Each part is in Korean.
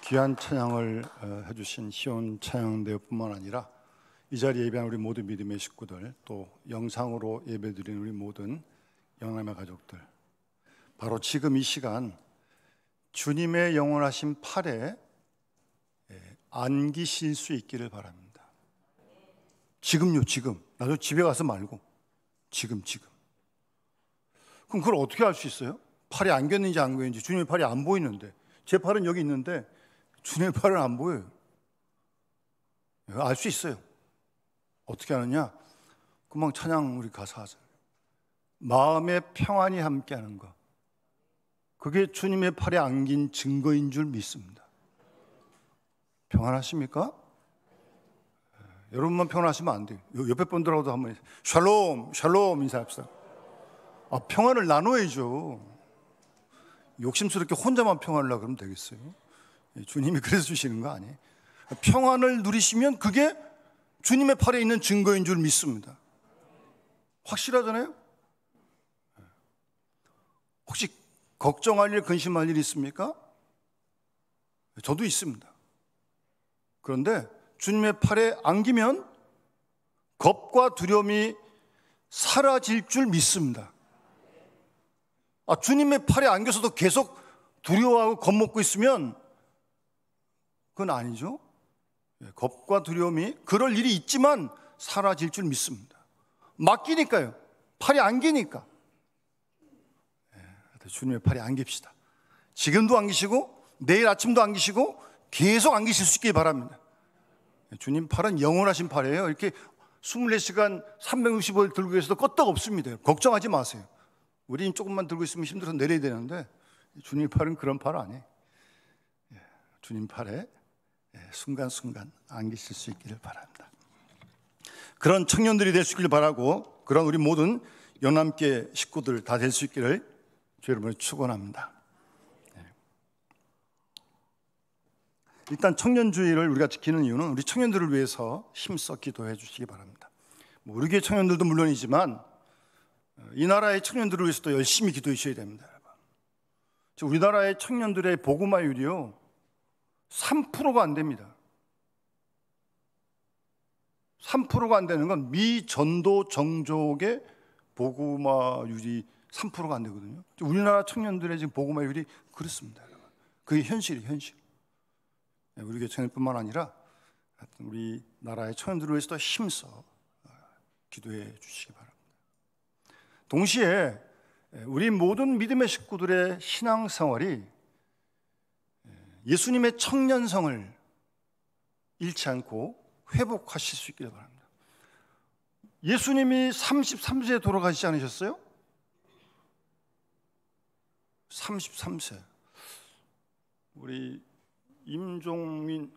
귀한 찬양을 해주신 시온 찬양대회뿐만 아니라 이 자리에 예배한 우리 모든 믿음의 식구들, 또 영상으로 예배드리는 우리 모든 영남의 가족들, 바로 지금 이 시간 주님의 영원하신 팔에 안기실 수 있기를 바랍니다. 지금요, 지금. 나도 집에 가서 말고 지금. 그럼 그걸 어떻게 알 수 있어요? 팔이 안겼는지 안 안겼는지. 주님의 팔이 안 보이는데, 제 팔은 여기 있는데 주님의 팔은 안 보여요. 알 수 있어요. 어떻게 아느냐? 금방 찬양 우리 가사 하잖아요. 마음의 평안이 함께하는 것, 그게 주님의 팔에 안긴 증거인 줄 믿습니다. 평안하십니까? 여러분만 평안하시면 안 돼요. 옆에 분들하고도 한번 샬롬 인사합시다. 평안을 나눠야죠. 욕심스럽게 혼자만 평안을 하려고 그러면 되겠어요? 주님이 그래서 주시는 거 아니에요? 평안을 누리시면 그게 주님의 팔에 있는 증거인 줄 믿습니다. 확실하잖아요? 혹시 걱정할 일, 근심할 일 있습니까? 저도 있습니다. 그런데 주님의 팔에 안기면 겁과 두려움이 사라질 줄 믿습니다. 주님의 팔에 안겨서도 계속 두려워하고 겁먹고 있으면 그건 아니죠. 겁과 두려움이 그럴 일이 있지만 사라질 줄 믿습니다. 맡기니까요. 팔이 안기니까. 주님의 팔에 안깁시다. 지금도 안기시고 내일 아침도 안기시고 계속 안기실 수 있길 바랍니다. 주님 팔은 영원하신 팔이에요. 이렇게 24시간 365일 들고 계셔도 껐다가 없습니다. 걱정하지 마세요. 우리는 조금만 들고 있으면 힘들어서 내려야 되는데 주님 팔은 그런 팔 아니에요. 주님 팔에 순간순간 안기실 수 있기를 바랍니다. 그런 청년들이 될 수 있기를 바라고, 그런 우리 모든 영남교회 식구들 다 될 수 있기를 주 여러분을 축원합니다. 일단 청년주의를 우리가 지키는 이유는 우리 청년들을 위해서 힘써 기도해 주시기 바랍니다. 우리 교회 청년들도 물론이지만 이 나라의 청년들을 위해서도 열심히 기도해 주셔야 됩니다. 우리나라의 청년들의 복음화율이요 3%가 안 됩니다. 3%가 안 되는 건 미전도 정족의 복음화율이 3%가 안 되거든요. 우리나라 청년들의 지금 복음화율이 그렇습니다. 그게 현실이에요, 현실. 우리 교회 청년뿐만 아니라 우리 나라의 청년들을 위해서도 힘써 기도해 주시기 바랍니다. 동시에 우리 모든 믿음의 식구들의 신앙생활이 예수님의 청년성을 잃지 않고 회복하실 수 있기를 바랍니다. 예수님이 33세에 돌아가시지 않으셨어요? 33세. 우리 임종민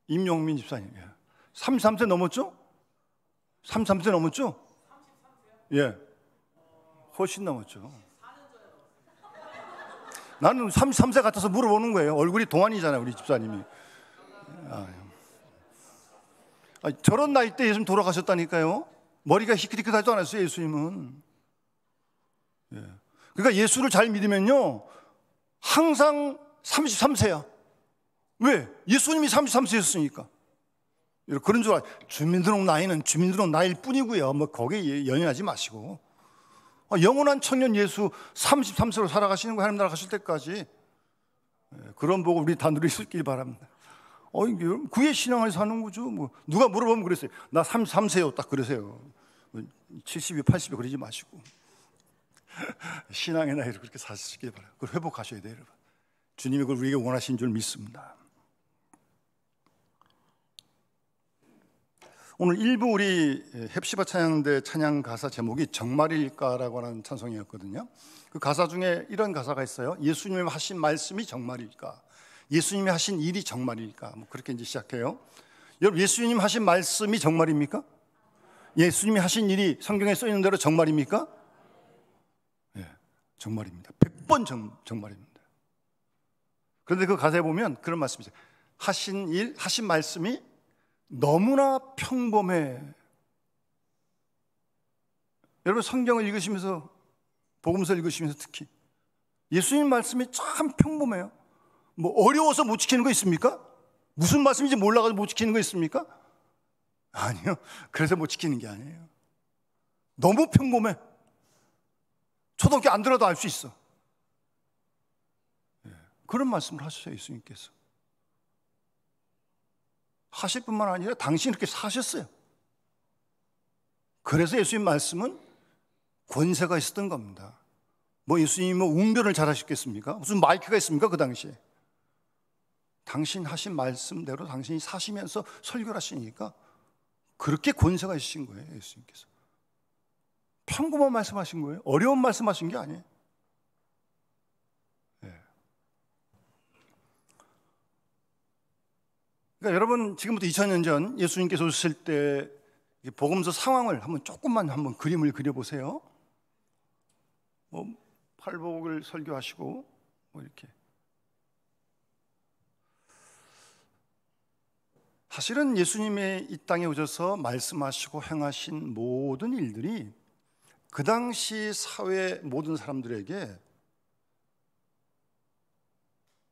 임용민 집사님. 33세 넘었죠? 33세 넘었죠? 예. 훨씬 넘었죠. 나는 33세 같아서 물어보는 거예요. 얼굴이 동안이잖아요, 우리 집사님이. 저런 나이 때 예수님 돌아가셨다니까요. 머리가 희끗희끗하지도 않았어요, 예수님은. 예. 그러니까 예수를 잘 믿으면요 항상 33세야. 왜? 예수님이 33세였으니까. 그런 줄 알아요. 주민등록 나이는 주민등록 나이일 뿐이고요. 거기에 연연하지 마시고. 영원한 청년 예수 33세로 살아가시는 거예요. 하나님 나라 가실 때까지. 그런 복을 우리 다 누릴 수 있길 바랍니다. 그게 신앙을 사는 거죠. 누가 물어보면 그랬어요. 나 33세요. 딱 그러세요. 70이 80이 그러지 마시고. 신앙의 나이를 그렇게 사시길 바랍니다. 그걸 회복하셔야 돼요, 여러분. 주님이 그걸 우리에게 원하신 줄 믿습니다. 오늘 일부 우리 헵시바 찬양대 찬양 가사 제목이 정말일까라고 하는 찬송이었거든요. 그 가사 중에 이런 가사가 있어요. 예수님이 하신 말씀이 정말일까? 예수님이 하신 일이 정말일까? 그렇게 이제 시작해요. 여러분, 예수님 하신 말씀이 정말입니까? 예수님이 하신 일이 성경에 써 있는 대로 정말입니까? 네, 정말입니다. 100번 정말입니다. 그런데 그 가사에 보면 그런 말씀이죠. 하신 일, 하신 말씀이 너무나 평범해. 여러분, 성경을 읽으시면서, 복음서 읽으시면서 특히 예수님 말씀이 참 평범해요. 뭐 어려워서 못 지키는 거 있습니까? 무슨 말씀인지 몰라가지고 못 지키는 거 있습니까? 아니요. 그래서 못 지키는 게 아니에요. 너무 평범해. 초등학교 안 들어도 알 수 있어. 그런 말씀을 하셨어요, 예수님께서. 하실 뿐만 아니라 당신이 이렇게 사셨어요. 그래서 예수님 말씀은 권세가 있었던 겁니다. 뭐 예수님이 뭐 웅변을 잘하셨겠습니까? 무슨 마이크가 있습니까? 그 당시에. 당신 하신 말씀대로 당신이 사시면서 설교를 하시니까 그렇게 권세가 있으신 거예요, 예수님께서. 평범한 말씀하신 거예요. 어려운 말씀하신 게 아니에요. 네. 그러니까 여러분, 지금부터 2000년 전 예수님께서 오셨을 때 복음서 상황을 조금만 그림을 그려보세요. 뭐 팔복을 설교하시고 뭐 이렇게. 사실은 예수님의 이 땅에 오셔서 말씀하시고 행하신 모든 일들이 그 당시 사회 모든 사람들에게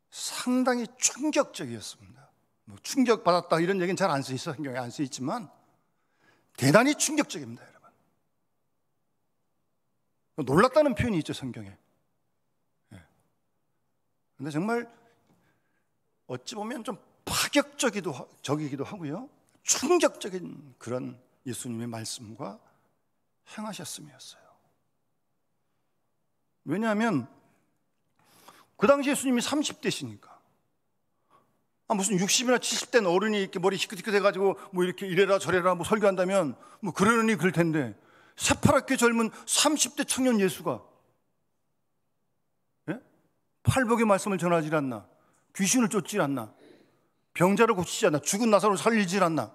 상당히 충격적이었습니다. 뭐 충격받았다 이런 얘기는 잘 안 쓰여있어, 성경에 안 쓰여있지만 대단히 충격적입니다, 여러분. 놀랐다는 표현이 있죠, 성경에. 근데 정말 어찌 보면 좀 파격적이기도 하고요, 충격적인 그런 예수님의 말씀과 행하셨음이었어요. 왜냐하면 그 당시 예수님이 30대시니까 무슨 60이나 70된 어른이 이렇게 머리 희끗희끗해가지고 뭐 이렇게 이래라 저래라 뭐 설교한다면 뭐 그러려니 그럴 텐데, 새파랗게 젊은 30대 청년 예수가, 예? 팔복의 말씀을 전하지 않나, 귀신을 쫓지 않나, 병자를 고치지 않나, 죽은 나사로를 살리지 않나,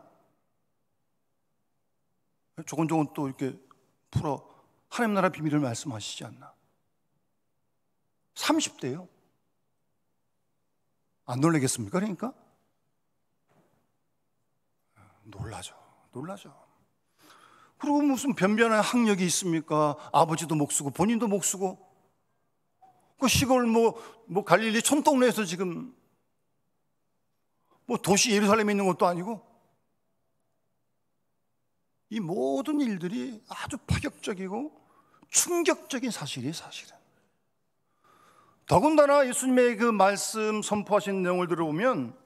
조곤조곤 또 이렇게 풀어 하나님 나라 비밀을 말씀하시지 않나. 30대예요. 안 놀라겠습니까? 그러니까 놀라죠. 그리고 무슨 변변한 학력이 있습니까? 아버지도 목 쓰고 본인도 목 쓰고, 그 시골 뭐 갈릴리 촌동네에서 지금 뭐 도시 예루살렘에 있는 것도 아니고, 이 모든 일들이 아주 파격적이고 충격적인 사실이에요, 사실은. 더군다나 예수님의 그 말씀 선포하신 내용을 들어보면,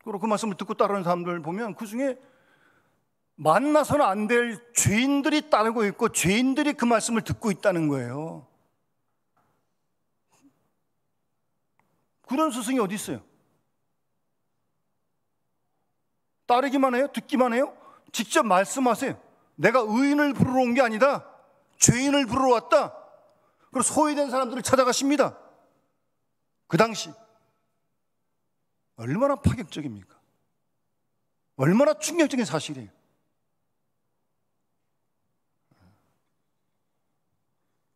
그리고 그 말씀을 듣고 따르는 사람들 보면 그 중에 만나서는 안 될 죄인들이 따르고 있고 죄인들이 그 말씀을 듣고 있다는 거예요. 그런 스승이 어디 있어요? 따르기만 해요? 듣기만 해요? 직접 말씀하세요. 내가 의인을 부르러 온 게 아니다, 죄인을 부르러 왔다. 그리고 소외된 사람들을 찾아가십니다. 그 당시 얼마나 파격적입니까? 얼마나 충격적인 사실이에요.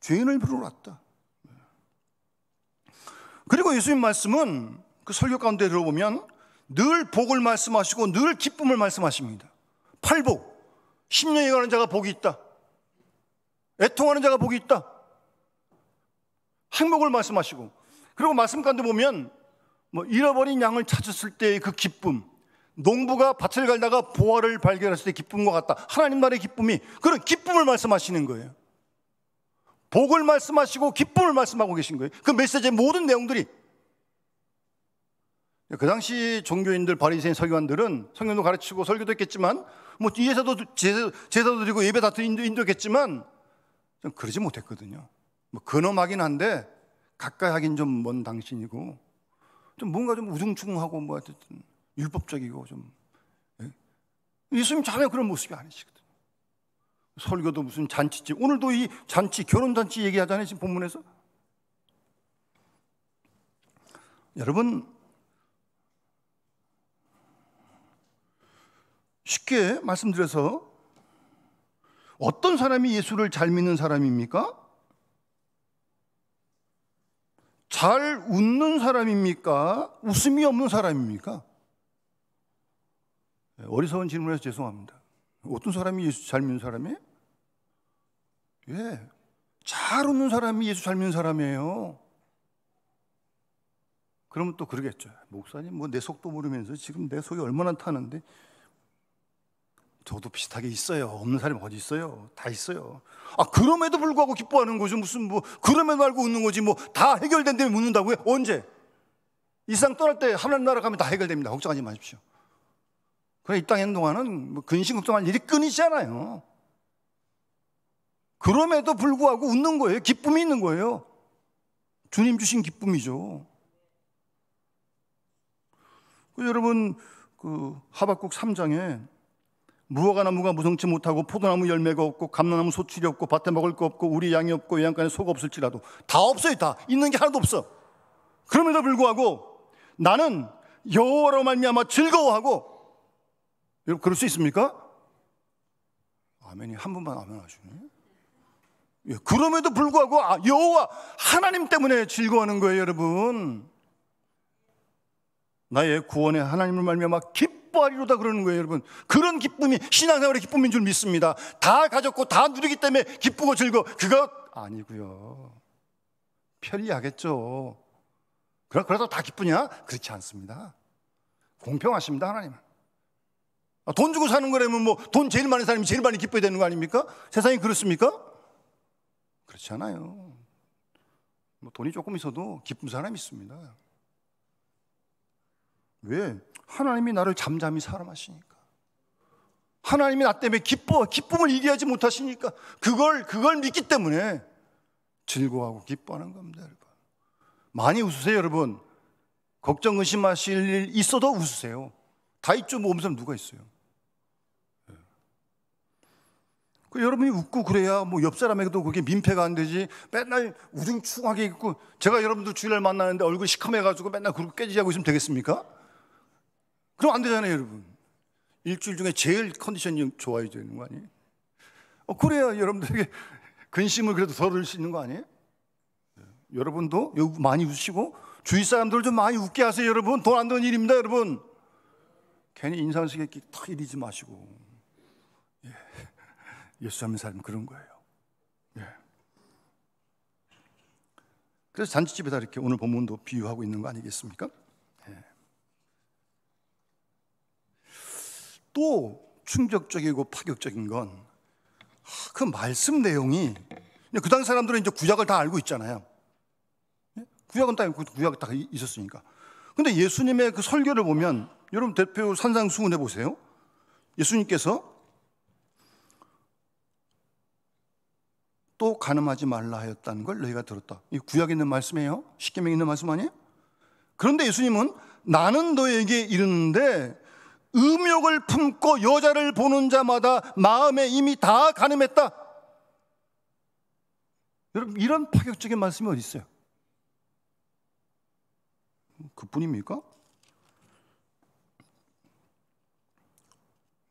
죄인을 부르러 왔다. 그리고 예수님 말씀은 그 설교 가운데 들어보면 늘 복을 말씀하시고 늘 기쁨을 말씀하십니다. 팔복, 10년에 가는 자가 복이 있다, 애통하는 자가 복이 있다, 행복을 말씀하시고, 그리고 말씀 가운데 보면 뭐 잃어버린 양을 찾았을 때의 그 기쁨, 농부가 밭을 갈다가 보화를 발견했을 때 기쁨과 같다, 하나님 나라의 기쁨이, 그런 기쁨을 말씀하시는 거예요. 복을 말씀하시고 기쁨을 말씀하고 계신 거예요. 그 메시지의 모든 내용들이. 그 당시 종교인들, 바리새인, 서기관들은 성경도 가르치고 설교도 했겠지만, 뭐 제사도 드리고 예배 다 인도했겠지만 좀 그러지 못했거든요. 뭐 근엄하긴 한데 가까이 하긴 좀 먼 당신이고, 좀 뭔가 좀 우중충하고 뭐 어쨌든 율법적이고 좀, 예? 예수님 전혀 그런 모습이 아니시거든요. 설교도 무슨 잔치집, 오늘도 이 잔치, 결혼잔치 얘기하잖아요, 지금 본문에서. 여러분, 쉽게 말씀드려서 어떤 사람이 예수를 잘 믿는 사람입니까? 잘 웃는 사람입니까? 웃음이 없는 사람입니까? 어리석은 질문해서 죄송합니다. 어떤 사람이 예수 잘 믿는 사람이에요? 예, 잘 웃는 사람이 예수 잘 믿는 사람이에요. 그러면 또 그러겠죠. 목사님 뭐 내 속도 모르면서 지금 내 속이 얼마나 타는데. 저도 비슷하게 있어요. 없는 사람이 어디 있어요? 다 있어요. 그럼에도 불구하고 기뻐하는 거죠. 무슨 뭐 그럼에도 알고 웃는 거지. 뭐 다 해결된 다음에 웃는다고요? 언제? 이 세상 떠날 때 하나님 나라 가면 다 해결됩니다. 걱정하지 마십시오. 그래 이 땅에 있는 동안은 뭐 근심 걱정할 일이 끊이지 않아요. 그럼에도 불구하고 웃는 거예요. 기쁨이 있는 거예요. 주님 주신 기쁨이죠. 여러분 하박국 3장에 무화과 나무가 무성치 못하고 포도나무 열매가 없고 감람나무 소출이 없고 밭에 먹을 거 없고 우리 양이 없고 외양간에 소가 없을지라도 다 없어요. 다 있는 게 하나도 없어. 그럼에도 불구하고 나는 여호와로 말미암아 즐거워하고. 여러분 그럴 수 있습니까? 아멘이 한 분만 아멘 하시네. 예, 그럼에도 불구하고 여호와 하나님 때문에 즐거워하는 거예요. 여러분 나의 구원의 하나님을 말미암아 기뻐하리로다 그러는 거예요. 여러분 그런 기쁨이 신앙생활의 기쁨인 줄 믿습니다. 다 가졌고 다 누리기 때문에 기쁘고 즐거워. 그것 아니고요. 편리하겠죠. 그러다 다 기쁘냐? 그렇지 않습니다. 공평하십니다. 하나님은. 돈 주고 사는 거라면 뭐 돈 제일 많은 사람이 제일 많이 기뻐야 되는 거 아닙니까? 세상이 그렇습니까? 그렇지 않아요. 뭐 돈이 조금 있어도 기쁜 사람이 있습니다. 왜? 하나님이 나를 잠잠히 사랑하시니까. 하나님이 나 때문에 기쁨을 이기하지 못하시니까 그걸 믿기 때문에 즐거워하고 기뻐하는 겁니다. 여러분 많이 웃으세요. 여러분 걱정 의심하실 일 있어도 웃으세요. 다 있죠. 뭐 없는 사람 누가 있어요. 여러분이 웃고 그래야 뭐 옆 사람에게도 그게 민폐가 안 되지. 맨날 우중충하게 있고 제가 여러분들 주일날 만나는데 얼굴 시커매가지고 맨날 그렇게 깨지자고 있으면 되겠습니까? 그럼 안 되잖아요. 여러분 일주일 중에 제일 컨디션이 좋아야 되는 거 아니에요? 그래야 여러분들에게 근심을 그래도 덜을 수 있는 거 아니에요? 여러분도 많이 웃으시고 주위 사람들 좀 많이 웃게 하세요. 여러분 돈 안 드는 일입니다. 여러분 괜히 인상을 쓰게 탁 이리지 마시고. 예수 믿는 사람은 그런 거예요. 그래서 잔치집에다 이렇게 오늘 본문도 비유하고 있는 거 아니겠습니까? 또 충격적이고 파격적인 건 그 말씀 내용이 그 당시 사람들은 이제 구약을 다 알고 있잖아요. 구약은 다 있었으니까. 근데 예수님의 그 설교를 보면 여러분 대표 산상수훈해 보세요. 예수님께서 또 간음하지 말라 하였다는 걸 너희가 들었다. 이 구약에 있는 말씀이에요. 십계명에 있는 말씀 아니에요? 그런데 예수님은 나는 너에게 이르는데 음욕을 품고 여자를 보는 자마다 마음에 이미 다 간음했다. 여러분 이런 파격적인 말씀이 어디 있어요? 그뿐입니까?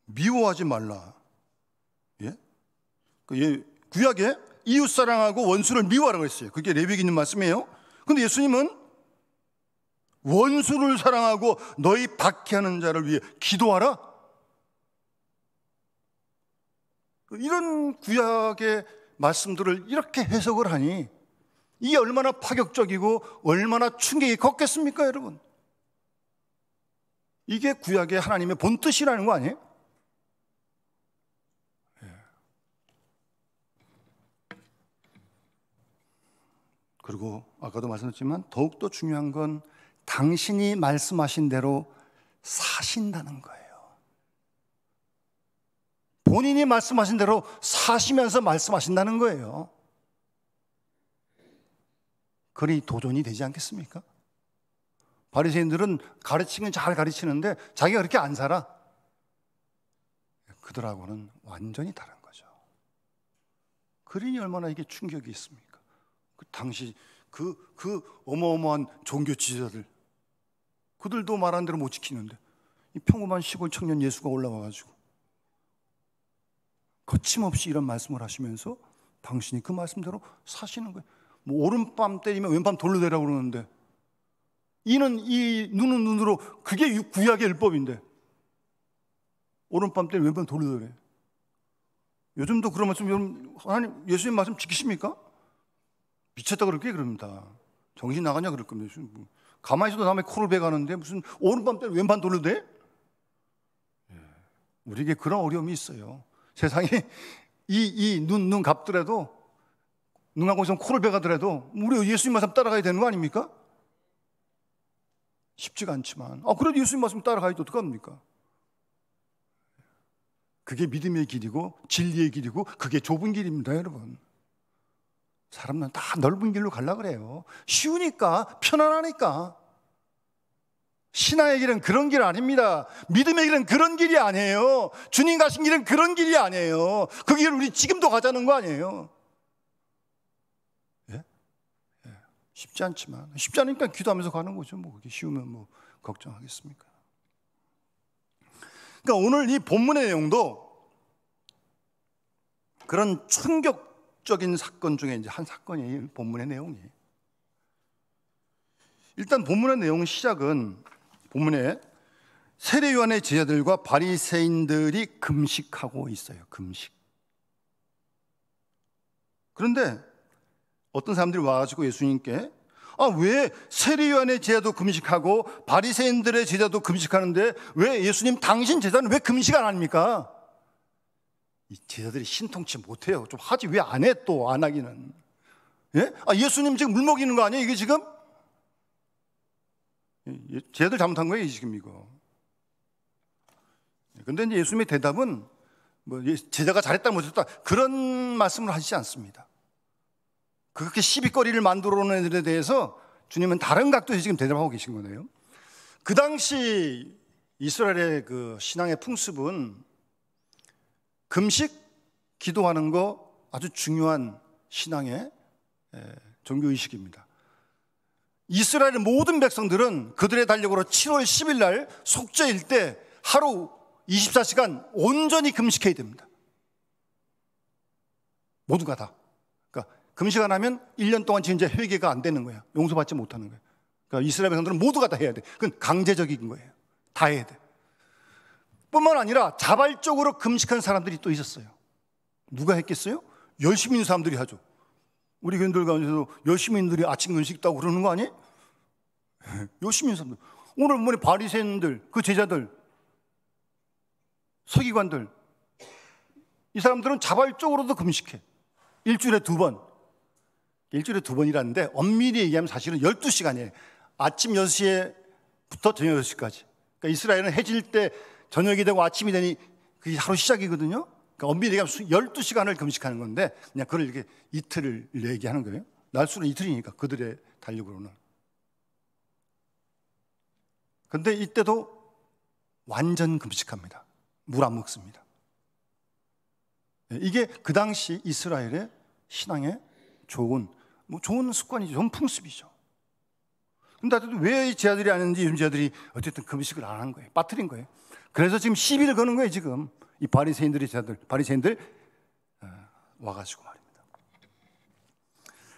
미워하지 말라. 구약에 이웃 사랑하고 원수를 미워하라고 했어요. 그게 레위기에 있는 말씀이에요. 그런데 예수님은 원수를 사랑하고 너희 박해하는 자를 위해 기도하라. 이런 구약의 말씀들을 이렇게 해석을 하니 이게 얼마나 파격적이고 얼마나 충격이 컸겠습니까, 여러분? 이게 구약의 하나님의 본뜻이라는 거 아니에요? 그리고 아까도 말씀드렸지만 더욱더 중요한 건 당신이 말씀하신 대로 사신다는 거예요. 본인이 말씀하신 대로 사시면서 말씀하신다는 거예요. 그러니 도전이 되지 않겠습니까? 바리새인들은 가르치긴 잘 가르치는데 자기가 그렇게 안 살아. 그들하고는 완전히 다른 거죠. 그러니 얼마나 이게 충격이 있습니까? 그 당시 그 어마어마한 종교 지도자들, 그들도 말한 대로 못 지키는데 이 평범한 시골 청년 예수가 올라와가지고 거침없이 이런 말씀을 하시면서 당신이 그 말씀대로 사시는 거예요. 뭐 오른밤 때리면 왼밤 돌로 대라고 그러는데 이는 이 눈은 눈으로, 그게 구약의 율법인데 오른밤 때리면 왼밤 돌로 대래. 요즘도 그런 말씀, 여러분 하나님 예수님 말씀 지키십니까? 미쳤다 그렇게 그럽니다. 정신 나가냐 그럴 겁니다. 가만히 있어도 남의 코를 베가는데 무슨 오른밤 때는 왼반 돌려도 돼? 우리에게 그런 어려움이 있어요. 세상에 눈 갚더라도, 눈 감고 있으면 코를 베가더라도 우리 예수님 말씀 따라가야 되는 거 아닙니까? 쉽지가 않지만 그래도 예수님 말씀 따라가야지 어떡합니까? 그게 믿음의 길이고 진리의 길이고 그게 좁은 길입니다, 여러분. 사람은 다 넓은 길로 가려고 그래요. 쉬우니까, 편안하니까. 신앙의 길은 그런 길 아닙니다. 믿음의 길은 그런 길이 아니에요. 주님 가신 길은 그런 길이 아니에요. 그 길을 우리 지금도 가자는 거 아니에요. 예? 쉽지 않지만, 쉽지 않으니까 기도하면서 가는 거죠. 뭐 그게 쉬우면 뭐 걱정하겠습니까? 그러니까 오늘 이 본문의 내용도 그런 충격적인 사건 중에 이제 한 사건이 본문의 내용이에요. 일단 본문의 내용 시작은 본문에 세례 요한의 제자들과 바리새인들이 금식하고 있어요. 금식. 그런데 어떤 사람들이 와가지고 예수님께 왜 세례 요한의 제자도 금식하고 바리새인들의 제자도 금식하는데 왜 예수님 당신 제자는 왜 금식 안 합니까? 이 제자들이 신통치 못해요. 좀 하지 왜 안 해? 또 안 하기는. 예? 예수님 지금 물 먹이는 거 아니에요? 이게 지금? 제자들 잘못한 거예요, 지금 이거. 그런데 이제 예수님의 대답은 뭐 제자가 잘했다 못했다 그런 말씀을 하시지 않습니다. 그렇게 시비거리를 만들어오는 애들에 대해서 주님은 다른 각도에서 지금 대답하고 계신 거네요. 그 당시 이스라엘의 그 신앙의 풍습은 금식, 기도하는 거 아주 중요한 신앙의 종교의식입니다. 이스라엘의 모든 백성들은 그들의 달력으로 7월 10일 날 속죄일 때 하루 24시간 온전히 금식해야 됩니다. 모두가 다. 그러니까 금식 안 하면 1년 동안 진짜 회개가 안 되는 거야. 용서받지 못하는 거야. 그러니까 이스라엘 백성들은 모두가 다 해야 돼. 그건 강제적인 거예요. 다 해야 돼. 뿐만 아니라 자발적으로 금식한 사람들이 또 있었어요. 누가 했겠어요? 열심히 있는 사람들이 하죠. 우리 교인들 가운데서도 열심히 있는 분들이 아침 금식 있다고 그러는 거 아니에요? 열심히 있는 사람들. 오늘 보면 바리새인들, 그 제자들, 서기관들, 이 사람들은 자발적으로도 금식해. 일주일에 2번. 일주일에 2번이라는데 엄밀히 얘기하면 사실은 12시간이에요. 아침 6시부터 저녁 6시까지. 그러니까 이스라엘은 해질 때 저녁이 되고 아침이 되니 그게 하루 시작이거든요. 그러니까 엄밀히 얘기하면 12시간을 금식하는 건데 그냥 그걸 이렇게 이틀을 얘기하는 거예요. 날수는 이틀이니까 그들의 달력으로는. 그런데 이때도 완전 금식합니다. 물 안 먹습니다. 이게 그 당시 이스라엘의 신앙의 좋은 습관이죠. 좋은 풍습이죠. 근데 왜 제자들이 안 했는지 제자들이 어쨌든 금식을 안 한 거예요. 빠뜨린 거예요. 그래서 지금 시비를 거는 거예요. 지금 이 바리새인들의 제자들, 바리새인들 와가지고 말입니다.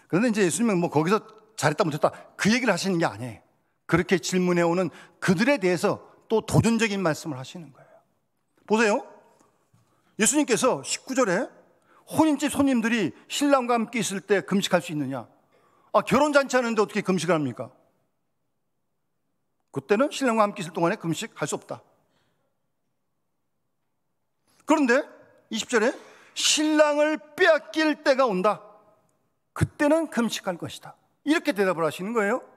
그런데 이제 예수님은 뭐 거기서 잘했다 못했다 그 얘기를 하시는 게 아니에요. 그렇게 질문해 오는 그들에 대해서 또 도전적인 말씀을 하시는 거예요. 보세요. 예수님께서 19절에 혼인집 손님들이 신랑과 함께 있을 때 금식할 수 있느냐? 결혼잔치 하는데 어떻게 금식을 합니까? 그때는 신랑과 함께 있을 동안에 금식할 수 없다. 그런데 20절에 신랑을 빼앗길 때가 온다. 그때는 금식할 것이다. 이렇게 대답을 하시는 거예요.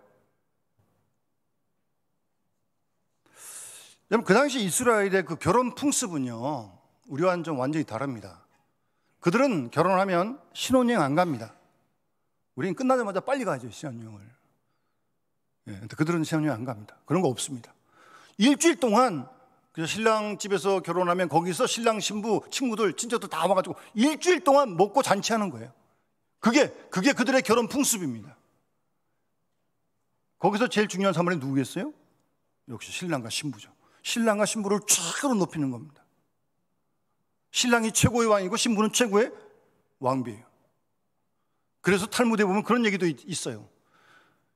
여러분, 그 당시 이스라엘의 그 결혼 풍습은요, 우리와는 좀 완전히 다릅니다. 그들은 결혼하면 신혼여행 안 갑니다. 우리는 끝나자마자 빨리 가죠, 신혼여행을. 근데 그들은 신혼여행 안 갑니다. 그런 거 없습니다. 일주일 동안 신랑 집에서 결혼하면 거기서 신랑 신부, 친구들, 친척들 다 와가지고 일주일 동안 먹고 잔치하는 거예요. 그게 그들의 결혼 풍습입니다. 거기서 제일 중요한 사람이 누구겠어요? 역시 신랑과 신부죠. 신랑과 신부를 최고로 높이는 겁니다. 신랑이 최고의 왕이고 신부는 최고의 왕비예요. 그래서 탈무드에 보면 그런 얘기도 있어요.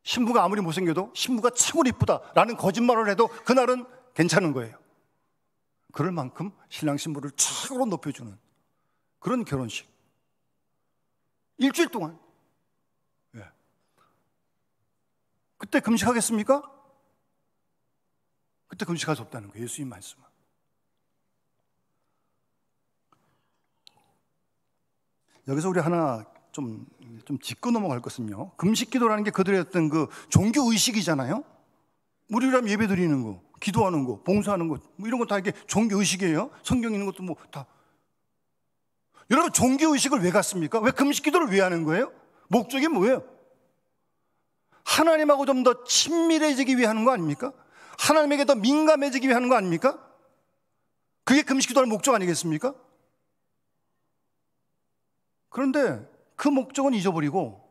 신부가 아무리 못생겨도 신부가 최고로 이쁘다라는 거짓말을 해도 그날은 괜찮은 거예요. 그럴 만큼 신랑 신부를 최고로 높여주는 그런 결혼식. 일주일 동안. 그때 금식하겠습니까? 그때 금식할 수 없다는 거예요. 예수님 말씀은. 여기서 우리 하나 좀 짚고 넘어갈 것은요, 금식 기도라는 게 그들의 어떤 그 종교 의식이잖아요. 우리라면 예배 드리는 거, 기도하는 거, 봉사하는 거, 뭐 이런 거 다 이게 종교 의식이에요. 성경 있는 것도 뭐 다. 여러분, 종교 의식을 왜 갖습니까? 왜 금식 기도를 왜 하는 거예요? 목적이 뭐예요? 하나님하고 좀 더 친밀해지기 위해 하는 거 아닙니까? 하나님에게 더 민감해지기 위해 하는 거 아닙니까? 그게 금식 기도의 목적 아니겠습니까? 그런데 그 목적은 잊어버리고,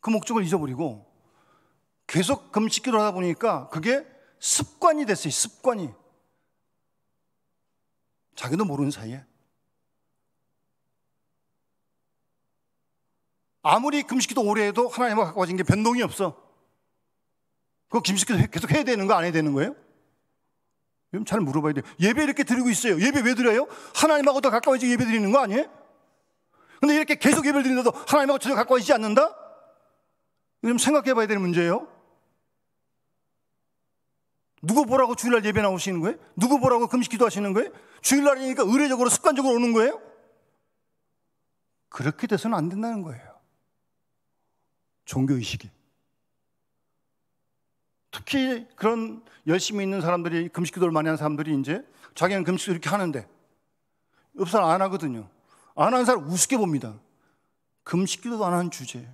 그 목적을 잊어버리고 계속 금식 기도를 하다 보니까 그게 습관이 됐어요. 습관이. 자기도 모르는 사이에. 아무리 금식 기도 오래 해도 하나님과 가까워진 게 변동이 없어. 그거 금식 기도 계속 해야 되는 거 안 해야 되는 거예요? 잘 물어봐야 돼요. 예배 이렇게 드리고 있어요. 예배 왜 드려요? 하나님하고 더 가까워지게 예배 드리는 거 아니에요? 근데 이렇게 계속 예배를 드리는데도 하나님하고 전혀 가까워지지 않는다? 이거 좀 생각해 봐야 되는 문제예요. 누구 보라고 주일날 예배 나오시는 거예요? 누구 보라고 금식 기도하시는 거예요? 주일날이니까 의례적으로 습관적으로 오는 거예요? 그렇게 돼서는 안 된다는 거예요. 종교의식이. 특히 그런 열심히 있는 사람들이, 금식 기도를 많이 하는 사람들이 이제 자기는 금식 기도 이렇게 하는데 옆 사람 안 하거든요. 안 하는 사람 우습게 봅니다. 금식 기도도 안 하는 주제에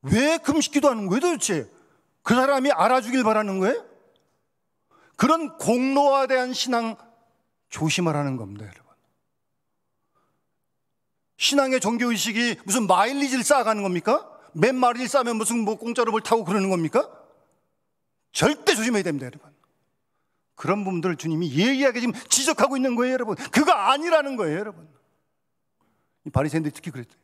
왜 금식 기도하는 거예요 도대체? 그 사람이 알아주길 바라는 거예요? 그런 공로화대한 신앙 조심하라는 겁니다, 여러분. 신앙의 종교의식이 무슨 마일리지를 쌓아가는 겁니까? 몇 마리를 쌓으면 무슨 뭐 공짜로 뭘 타고 그러는 겁니까? 절대 조심해야 됩니다, 여러분. 그런 부분들을 주님이 예리하게 지금 지적하고 있는 거예요, 여러분. 그거 아니라는 거예요, 여러분. 이 바리새인들이 특히 그랬대요.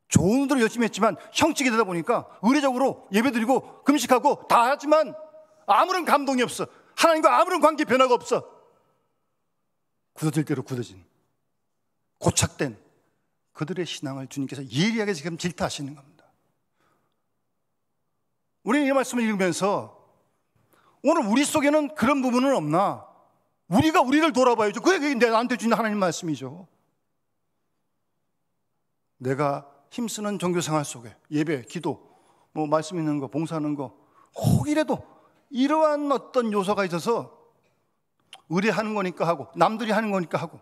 좋은 일들을 열심히 했지만 형식이 되다 보니까 의례적으로 예배드리고 금식하고 다 하지만 아무런 감동이 없어. 하나님과 아무런 관계 변화가 없어. 굳어질 대로 굳어진, 고착된 그들의 신앙을 주님께서 예리하게 지금 질타하시는 겁니다. 우리는 이 말씀을 읽으면서 오늘 우리 속에는 그런 부분은 없나? 우리가 우리를 돌아봐야죠. 그게 나한테 주는 하나님 말씀이죠. 내가 힘쓰는 종교생활 속에 예배, 기도, 뭐 말씀 있는 거, 봉사하는 거 혹이라도 이러한 어떤 요소가 있어서 의뢰하는 거니까 하고 남들이 하는 거니까 하고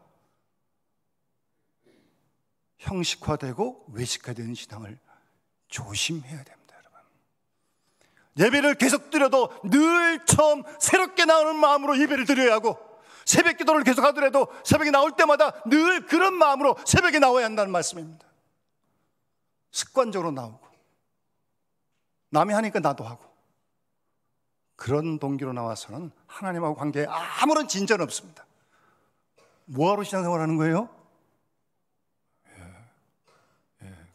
형식화되고 외식화되는 신앙을 조심해야 됩니다, 여러분. 예배를 계속 드려도 늘 처음 새롭게 나오는 마음으로 예배를 드려야 하고 새벽 기도를 계속 하더라도 새벽에 나올 때마다 늘 그런 마음으로 새벽에 나와야 한다는 말씀입니다. 습관적으로 나오고 남이 하니까 나도 하고 그런 동기로 나와서는 하나님하고 관계에 아무런 진전 없습니다. 뭐하러 신앙생활하는 거예요?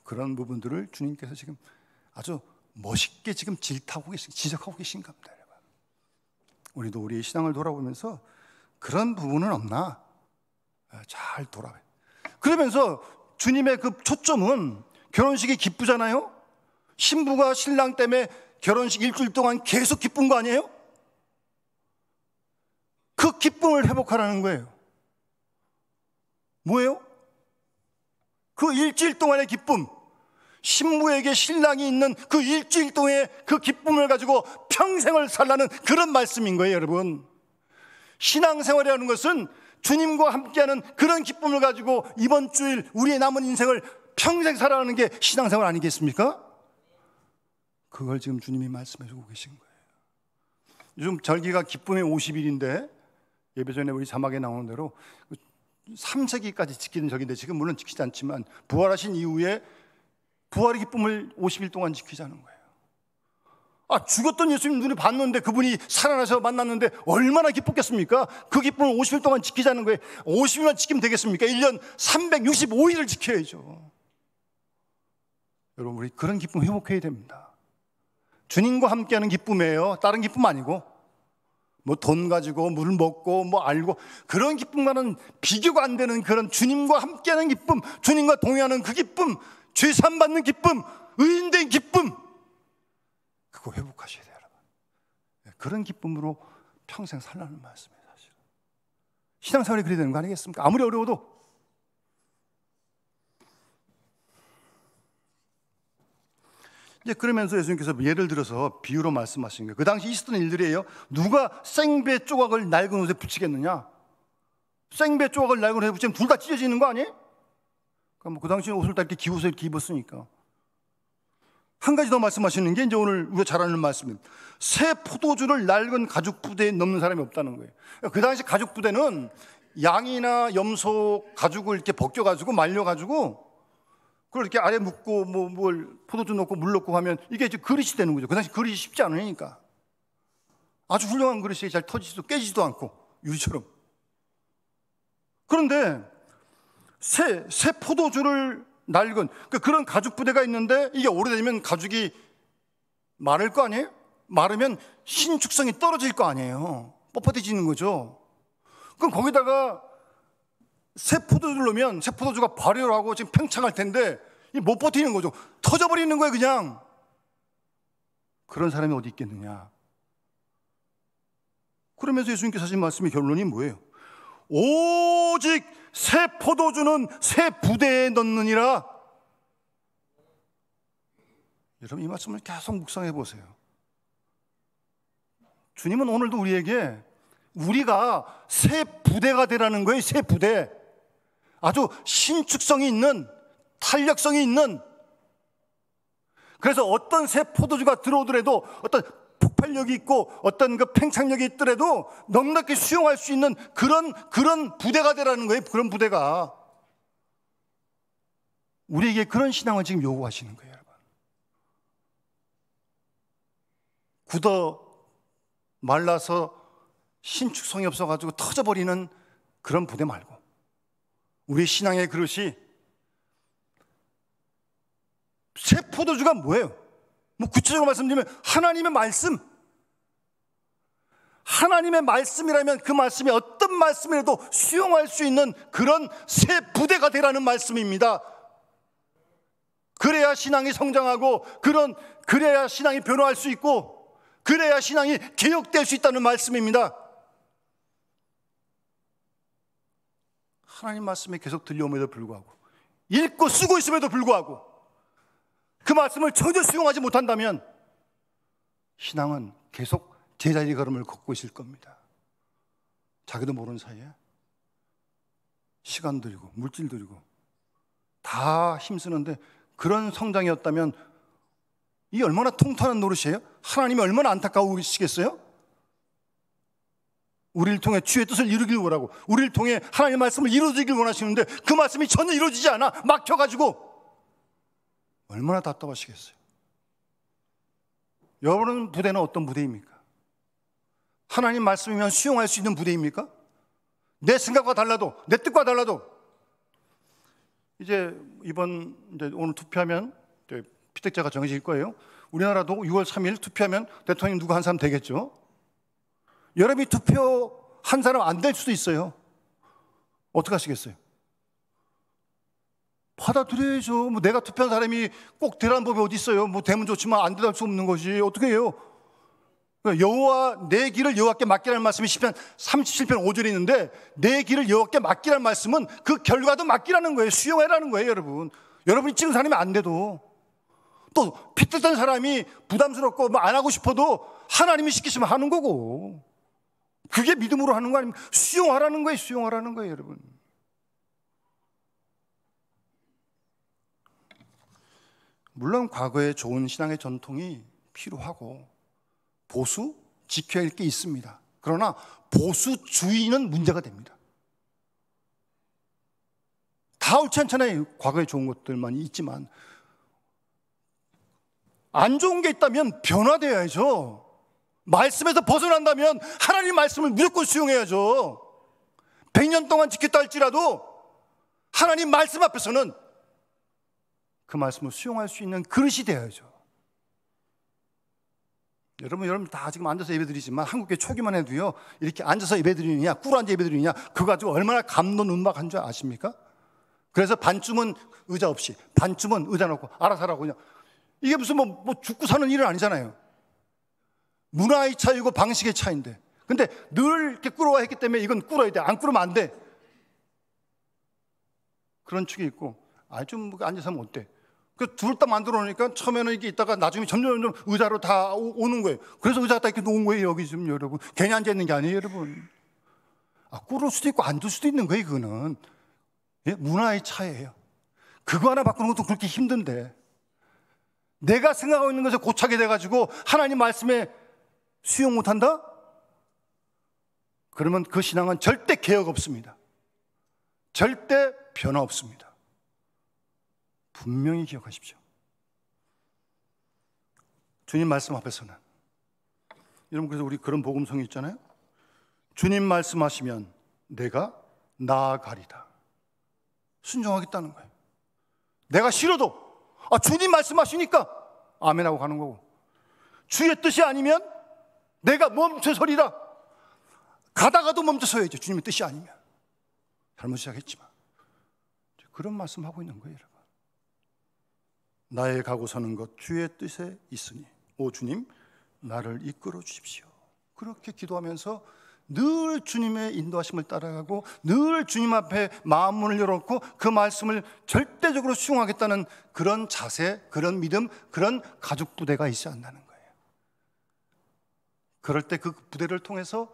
그런 부분들을 주님께서 지금 아주 멋있게 지금 질타하고 계신, 지적하고 계신 겁니다, 여러분. 우리도 우리의 신앙을 돌아보면서 그런 부분은 없나 잘 돌아봐요. 그러면서 주님의 그 초점은 결혼식이 기쁘잖아요. 신부가 신랑 때문에 결혼식 일주일 동안 계속 기쁜 거 아니에요? 그 기쁨을 회복하라는 거예요. 뭐예요? 그 일주일 동안의 기쁨, 신부에게 신랑이 있는 그 일주일 동안의 그 기쁨을 가지고 평생을 살라는 그런 말씀인 거예요, 여러분. 신앙생활이라는 것은 주님과 함께하는 그런 기쁨을 가지고 이번 주일 우리의 남은 인생을 평생 살아가는 게 신앙생활 아니겠습니까? 그걸 지금 주님이 말씀해주고 계신 거예요. 요즘 절기가 기쁨의 50일인데 예배 전에 우리 자막에 나오는 대로 3세기까지 지키는 절기인데 지금 물론 지키지 않지만 부활하신 이후에 부활의 기쁨을 50일 동안 지키자는 거예요. 죽었던 예수님 눈에 봤는데 그분이 살아나서 만났는데 얼마나 기뻤겠습니까? 그 기쁨을 50일 동안 지키자는 거예요. 50일만 지키면 되겠습니까? 1년 365일을 지켜야죠. 여러분, 우리 그런 기쁨 회복해야 됩니다. 주님과 함께하는 기쁨이에요. 다른 기쁨 아니고 뭐 돈 가지고 물 먹고 뭐 알고 그런 기쁨과는 비교가 안 되는 그런 주님과 함께하는 기쁨, 주님과 동행하는 그 기쁨, 죄 사함 받는 기쁨, 의인된 기쁨, 그거 회복하셔야 돼요, 여러분. 그런 기쁨으로 평생 살라는 말씀이에요. 사실 신앙생활이 그래야 되는 거 아니겠습니까? 아무리 어려워도. 이제 그러면서 예수님께서 예를 들어서 비유로 말씀하신 거예요. 그 당시 있었던 일들이에요. 누가 생배 조각을 낡은 옷에 붙이겠느냐? 생배 조각을 낡은 옷에 붙이면 둘 다 찢어지는 거 아니에요? 그러니까 그 당시에 옷을 다 이렇게 기워서 이렇게 입었으니까. 한 가지 더 말씀하시는 게 이제 오늘 우리가 잘 아는 말씀입니다. 새 포도주를 낡은 가죽 부대에 넣는 사람이 없다는 거예요. 그 당시 가죽 부대는 양이나 염소 가죽을 이렇게 벗겨가지고 말려가지고 그걸 이렇게 아래 묶고 뭘 포도주 넣고 물 넣고 하면 이게 이제 그릇이 되는 거죠. 그 당시 그릇이 쉽지 않으니까. 아주 훌륭한 그릇이 잘 터지지도 깨지지도 않고 유리처럼. 그런데 새 포도주를 낡은 그런 가죽 부대가 있는데 이게 오래되면 가죽이 마를 거 아니에요? 마르면 신축성이 떨어질 거 아니에요. 뻣뻣해지는 거죠. 그럼 거기다가 새 포도주를 넣으면 새 포도주가 발효하고 지금 팽창할 텐데 못 버티는 거죠. 터져버리는 거예요, 그냥. 그런 사람이 어디 있겠느냐. 그러면서 예수님께서 하신 말씀의 결론이 뭐예요? 오직 새 포도주는 새 부대에 넣느니라. 여러분, 이 말씀을 계속 묵상해 보세요. 주님은 오늘도 우리에게 우리가 새 부대가 되라는 거예요. 새 부대. 아주 신축성이 있는, 탄력성이 있는. 그래서 어떤 새 포도주가 들어오더라도 어떤 폭발력이 있고 어떤 그 팽창력이 있더라도 넉넉히 수용할 수 있는 그런 부대가 되라는 거예요. 그런 부대가. 우리에게 그런 신앙을 지금 요구하시는 거예요, 여러분. 굳어 말라서 신축성이 없어가지고 터져버리는 그런 부대 말고 우리 신앙의 그릇이 새 포도주가 뭐예요? 구체적으로 말씀드리면 하나님의 말씀. 하나님의 말씀이라면 그 말씀이 어떤 말씀이라도 수용할 수 있는 그런 새 부대가 되라는 말씀입니다. 그래야 신앙이 성장하고 그래야 신앙이 변화할 수 있고 그래야 신앙이 개혁될 수 있다는 말씀입니다. 하나님 말씀이 계속 들려옴에도 불구하고 읽고 쓰고 있음에도 불구하고 그 말씀을 전혀 수용하지 못한다면 신앙은 계속 제자리 걸음을 걷고 있을 겁니다. 자기도 모르는 사이에 시간 들이고 물질 들이고 다 힘쓰는데 그런 성장이었다면 이게 얼마나 통탄한 노릇이에요? 하나님이 얼마나 안타까우시겠어요? 우리를 통해 주의 뜻을 이루길 원하고 우리를 통해 하나님의 말씀을 이루어지길 원하시는데 그 말씀이 전혀 이루어지지 않아 막혀가지고 얼마나 답답하시겠어요? 여러분 부대는 어떤 부대입니까? 하나님 말씀이면 수용할 수 있는 부대입니까? 내 생각과 달라도 내 뜻과 달라도 이제 오늘 투표하면 피택자가 정해질 거예요. 우리나라도 6월 3일 투표하면 대통령 누구 한 사람 되겠죠? 여러분이 투표한 사람 안 될 수도 있어요. 어떻게 하시겠어요? 받아들여야죠. 내가 투표한 사람이 꼭 되라는 법이 어디 있어요? 되면 좋지만 안 되다 할 수 없는 것이 어떻게 해요? 여호와 내 길을 여호와께 맡기라는 말씀이 시편 37편 5절에 있는데 내 길을 여호와께 맡기라는 말씀은 그 결과도 맡기라는 거예요. 수용해라는 거예요, 여러분. 여러분이 찍은 사람이 안 돼도 또 핏듯한 사람이 부담스럽고 안 하고 싶어도 하나님이 시키시면 하는 거고 그게 믿음으로 하는 거 아닙니까? 수용하라는 거예요. 수용하라는 거예요, 여러분. 물론 과거에 좋은 신앙의 전통이 필요하고 보수, 지켜야 할 게 있습니다. 그러나 보수주의는 문제가 됩니다. 다 옳지 않잖아요. 과거에 좋은 것들만 있지만 안 좋은 게 있다면 변화되어야죠. 말씀에서 벗어난다면 하나님 말씀을 무조건 수용해야죠. 100년 동안 지켰다 할지라도 하나님 말씀 앞에서는 그 말씀을 수용할 수 있는 그릇이 되어야죠. 여러분 다 지금 앉아서 예배드리지만 한국교회 초기만 해도요 이렇게 앉아서 예배드리느냐 꿇어 앉아 예배드리느냐 그거 가지고 얼마나 감론음박한 줄 아십니까? 그래서 반쯤은 의자 없이, 반쯤은 의자 놓고 알아서 하라고. 그냥 이게 무슨 뭐 죽고 사는 일은 아니잖아요. 문화의 차이고 방식의 차이인데, 근데 늘 이렇게 꿇어야 했기 때문에 이건 꿇어야 돼. 안 꿇으면 안 돼. 그런 축이 있고, 좀 앉아서 하면 어때? 그 둘 다 만들어 놓으니까 처음에는 이게 있다가 나중에 점점 의자로 다 오는 거예요. 그래서 의자가 딱 이렇게 놓은 거예요. 여기 지금 여러분, 괜히 앉아 있는 게 아니에요, 여러분. 꿇을 수도 있고 앉을 수도 있는 거예요. 그거는 문화의 차이예요. 그거 하나 바꾸는 것도 그렇게 힘든데, 내가 생각하고 있는 것에 고착이 돼가지고 하나님 말씀에 수용 못한다? 그러면 그 신앙은 절대 개혁 없습니다. 절대 변화 없습니다. 분명히 기억하십시오. 주님 말씀 앞에서는, 여러분, 그래서 우리 그런 복음성이 있잖아요. 주님 말씀하시면 내가 나아가리다. 순종하겠다는 거예요. 내가 싫어도 주님 말씀하시니까 아멘하고 가는 거고, 주의 뜻이 아니면 내가 멈춰서리라. 가다가도 멈춰서야죠. 주님의 뜻이 아니면. 잘못 시작했지만 그런 말씀하고 있는 거예요, 여러분. 나의 가고 서는 것 주의 뜻에 있으니 오 주님 나를 이끌어 주십시오. 그렇게 기도하면서 늘 주님의 인도하심을 따라가고, 늘 주님 앞에 마음문을 열어놓고 그 말씀을 절대적으로 수용하겠다는 그런 자세, 그런 믿음, 그런 가족 부대가 있지 않나는 거예요. 그럴 때 그 부대를 통해서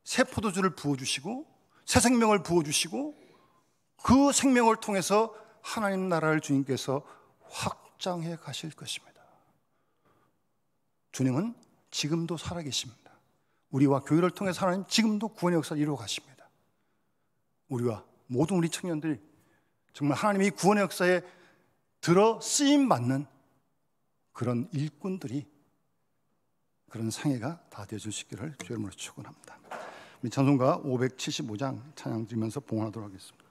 새 포도주를 부어주시고 새 생명을 부어주시고, 그 생명을 통해서 하나님 나라를 주님께서 확장해 가실 것입니다. 주님은 지금도 살아계십니다. 우리와 교회를 통해서 하나님 지금도 구원의 역사를 이루어 가십니다. 우리와 모든 우리 청년들이 정말 하나님의 구원의 역사에 들어 쓰임 받는 그런 일꾼들이, 그런 상해가 다 되어 주시기를 주의 이름으로 축원합니다. 우리 찬송가 575장 찬양 드리면서 봉헌하도록 하겠습니다.